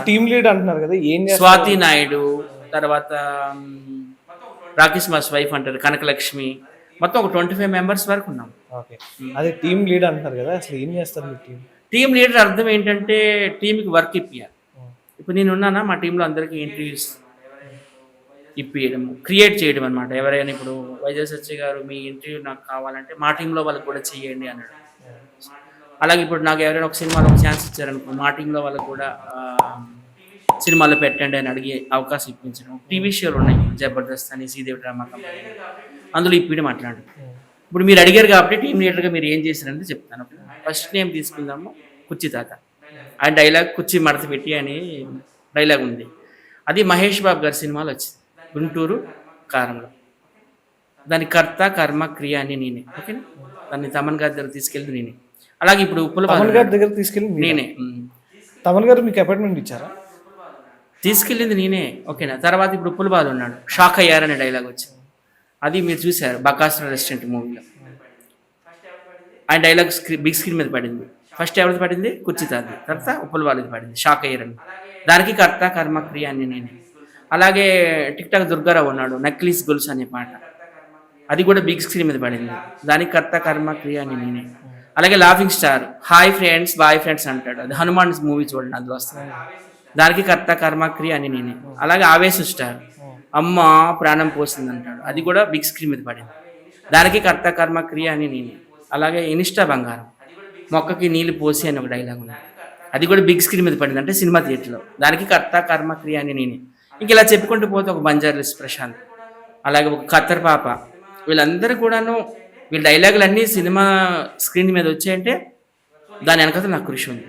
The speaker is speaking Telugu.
టీమ్ లీడ్ అంటున్నారు కదా, ఏం చేస్తారు? స్వాతి నాయుడు, తర్వాత రాకేష్ మాస్ వైఫ్ అంటారు కనకలక్ష్మి, మొత్తం ఒక 25 మెంబర్స్ వరకు ఉన్నాం. ఓకే, అదే టీమ్ లీడ్ అంటున్నారు కదా, అసలు ఏం చేస్తారు మీ టీం? టీమ్ లీడర్ అర్థం ఏంటంటే టీంకి వర్క్ ఇప్పియాలి. ఇప్పుడు నేను ఉన్నానా, మా టీంలో అందరికీ ఇంటర్వ్యూస్ ఇప్పియడం, క్రియేట్ చేయడం అనమాట. ఎవరైనా ఇప్పుడు వైజాగ్ సత్య గారు మీ ఇంటర్వ్యూ నాకు కావాలంటే మా టీంలో వాళ్ళకి కూడా చేయండి అన్నాడు. అలాగే ఇప్పుడు నాకు ఎవరైనా ఒక సినిమాలో ఒక ఛాన్స్ ఇచ్చారనుకో, మా టీంలో వాళ్ళకి కూడా సినిమాలో పెట్టండి అని అడిగే అవకాశం ఇప్పించడం. టీవీ షోలు ఉన్నాయి, జబర్దస్త్ అని, శ్రీదేవి డ్రామా కంపెనీ, అందులో ఇప్పియడం మాట్లాడు. ఇప్పుడు మీరు అడిగారు కాబట్టి టీం లీడర్గా మీరు ఏం చేశారంటే చెప్తాను. ఫస్ట్ నేమ్ తీసుకుందాము, కుర్చీ తాత. ఆ డైలాగ్ కుర్చీ మడత పెట్టి అని డైలాగ్ ఉంది. అది మహేష్ బాబు గారి సినిమాలో వచ్చింది, గుంటూరు కారంలో. దాని కర్త కర్మ క్రియ అని నేనే. ఓకేనా, దాన్ని తమన్ గారి దగ్గర తీసుకెళ్ళి నేనే. అలాగే ఇప్పుడు తమన్ గారి దగ్గర తీసుకెళ్ళి నేనే. తమన్ గారు మీకు అపాయింట్మెంట్ ఇచ్చారా? తీసుకెళ్ళింది నేనే. ఓకేనా, తర్వాత ఇప్పుడు ఉప్పులబాలు ఉన్నాడు, షాక్ అయ్యారనే డైలాగ్ వచ్చింది. అది మీరు చూశారు బకాసుర రెస్టారెంట్ మూవీలో. ఆ డైలాగ్ బిగ్ స్క్రీన్ మీద పడింది. ఫస్ట్ ఎవరిది పడింది? కుర్చీ తాది. తర్వాత ఉప్పులబాలుది పడింది, షాక్ అయ్యారని. దానికి కర్త కర్మ క్రియ అని నేనే. అలాగే టిక్ టాక్ దుర్గారావు ఉన్నాడు, నక్లీస్ గొలుసు అనే పాట, అది కూడా బిగ్ స్క్రీన్ మీద పడింది. దానికి కర్త కర్మ క్రియ అని నేనే. అలాగే laughing star hi friends bye friends అంటాడు, అది హనుమాన్ మూవీ చూడండి, అందులో వస్తుంది. దానికి కర్త కర్మ క్రియ అని నేనే. అలాగే ఆవేశ స్టార్ అమ్మ ప్రాణం పోసింది అంటాడు, అది కూడా బిగ్ స్క్రీన్ మీద పడింది. దానికి కర్త కర్మ క్రియ అని నేనే. అలాగే ఇనిస్టా బంగారం మొక్కకి నీళ్లు పోసి అని ఒక డైలాగ్ ఉంది, అది కూడా బిగ్ స్క్రీన్ మీద పడింది, అంటే సినిమా థియేటర్లో. దానికి కర్త కర్మ క్రియ అని నేనే. ఇంక ఇలా చెప్పుకుంటూ పోతే ఒక బంజారాస్ ప్రశాంత్, అలాగే ఒక ఖత్తర్ పాప, వీళ్ళందరూ కూడాను వీళ్ళ డైలాగులు అన్నీ సినిమా స్క్రీన్ మీద వచ్చాయంటే దాని వెనకాల నాకు కృషి ఉంది.